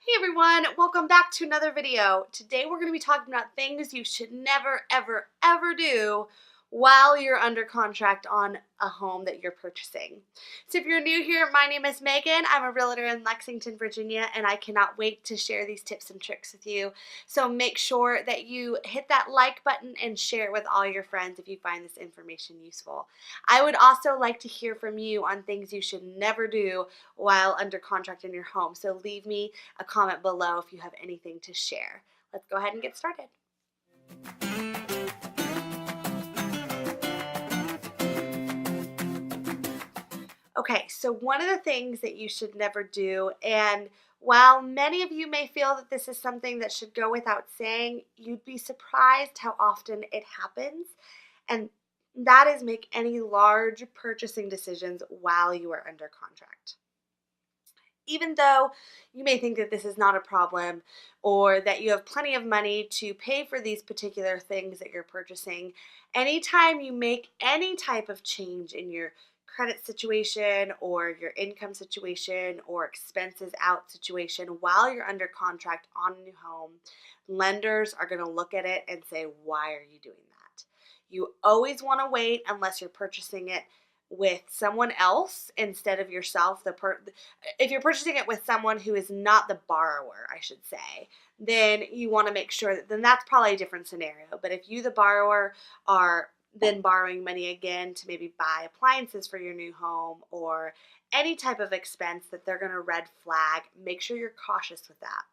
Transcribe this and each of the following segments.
Hey everyone, welcome back to another video. Today we're going to be talking about things you should never, ever, ever do while you're under contract on a home that you're purchasing. So if you're new here, my name is Megan. I'm a realtor in Lexington, Virginia, and I cannot wait to share these tips and tricks with you. So make sure that you hit that like button and share it with all your friends if you find this information useful. I would also like to hear from you on things you should never do while under contract in your home. So leave me a comment below if you have anything to share. Let's go ahead and get started. Okay, so one of the things that you should never do, and while many of you may feel that this is something that should go without saying, you'd be surprised how often it happens, and that is make any large purchasing decisions while you are under contract. Even though you may think that this is not a problem or that you have plenty of money to pay for these particular things that you're purchasing, anytime you make any type of change in your credit situation or your income situation or expenses out situation while you're under contract on a new home, lenders are going to look at it and say, why are you doing that? You always want to wait unless you're purchasing it with someone else instead of yourself. If you're purchasing it with someone who is not the borrower, I should say, then you want to make sure that then that's probably a different scenario. But if you, the borrower, are then borrowing money again to maybe buy appliances for your new home or any type of expense that they're going to red flag, make sure you're cautious with that.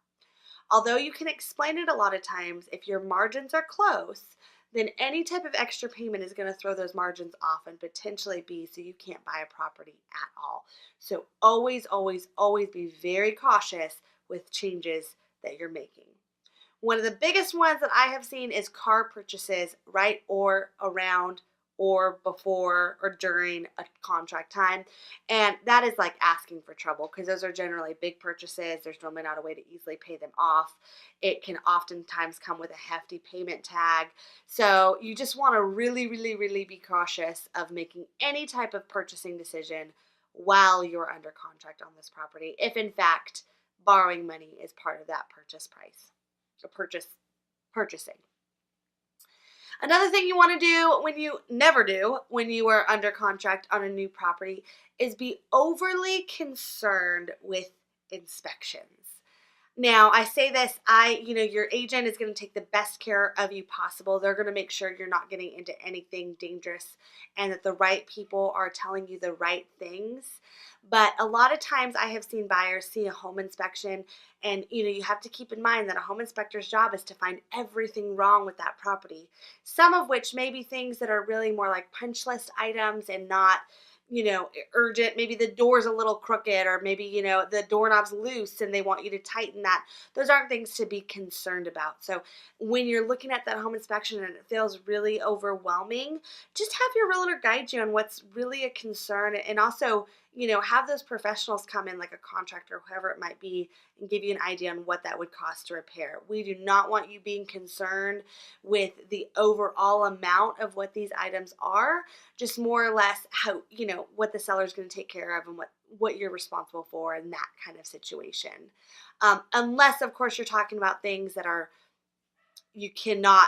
Although you can explain it a lot of times, if your margins are close, then any type of extra payment is going to throw those margins off and potentially be so you can't buy a property at all. So always, always, always be very cautious with changes that you're making. One of the biggest ones that I have seen is car purchases right or around or before or during a contract time. And that is like asking for trouble because those are generally big purchases. There's normally not a way to easily pay them off. It can oftentimes come with a hefty payment tag. So you just want to really, really, really be cautious of making any type of purchasing decision while you're under contract on this property, if in fact borrowing money is part of that purchase price. Purchasing. Another thing you want to do when you are under contract on a new property is be overly concerned with inspections. Now, I say this, your agent is going to take the best care of you possible. They're going to make sure you're not getting into anything dangerous and that the right people are telling you the right things. But a lot of times I have seen buyers see a home inspection and, you have to keep in mind that a home inspector's job is to find everything wrong with that property. Some of which may be things that are really more like punch list items and not urgent. Maybe the door's a little crooked or maybe, the doorknob's loose and they want you to tighten that. Those aren't things to be concerned about. So when you're looking at that home inspection and it feels really overwhelming, just have your realtor guide you on what's really a concern and also, have those professionals come in like a contractor or whoever it might be and give you an idea on what that would cost to repair. We do not want you being concerned with the overall amount of what these items are, just more or less how, what the seller's going to take care of and what you're responsible for in that kind of situation. Unless, of course, you're talking about things that you cannot,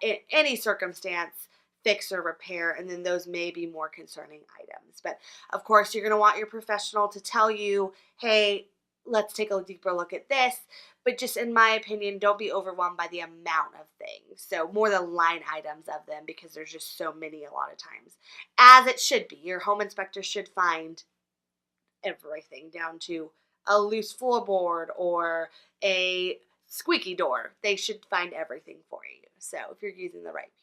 in any circumstance, fix or repair, and then those may be more concerning items. But of course, you're going to want your professional to tell you, hey, let's take a deeper look at this. But just in my opinion, don't be overwhelmed by the amount of things. So more the line items of them because there's just so many a lot of times. As it should be. Your home inspector should find everything down to a loose floorboard or a squeaky door. They should find everything for you. So if you're using the right people.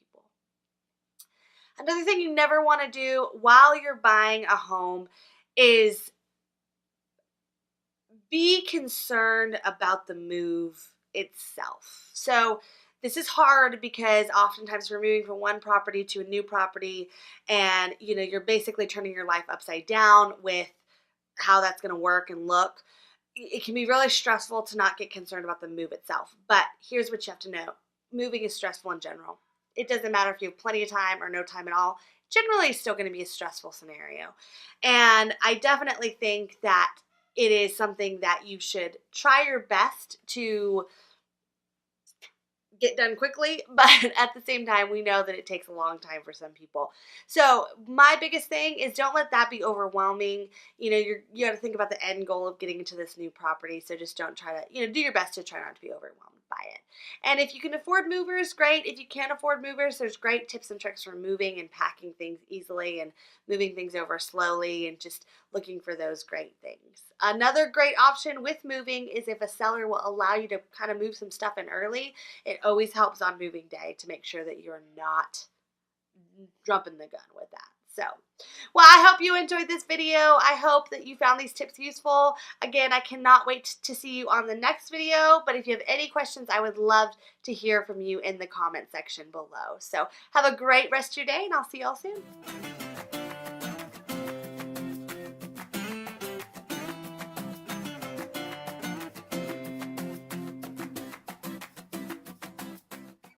Another thing you never want to do while you're buying a home is be concerned about the move itself. So this is hard because oftentimes we're moving from one property to a new property and you're basically turning your life upside down with how that's going to work and look. It can be really stressful to not get concerned about the move itself. But here's what you have to know. Moving is stressful in general. It doesn't matter if you have plenty of time or no time at all. Generally, it's still going to be a stressful scenario. And I definitely think that it is something that you should try your best to get done quickly, but at the same time, we know that it takes a long time for some people. So my biggest thing is don't let that be overwhelming. You know, you got to think about the end goal of getting into this new property. So just don't try to, do your best to try not to be overwhelmed by it. And if you can afford movers, great. If you can't afford movers, there's great tips and tricks for moving and packing things easily and moving things over slowly and just looking for those great things. Another great option with moving is if a seller will allow you to kind of move some stuff in early. It always helps on moving day to make sure that you're not jumping the gun with that. So, well, I hope you enjoyed this video. I hope that you found these tips useful. Again, I cannot wait to see you on the next video, but if you have any questions, I would love to hear from you in the comment section below. So have a great rest of your day, and I'll see y'all soon.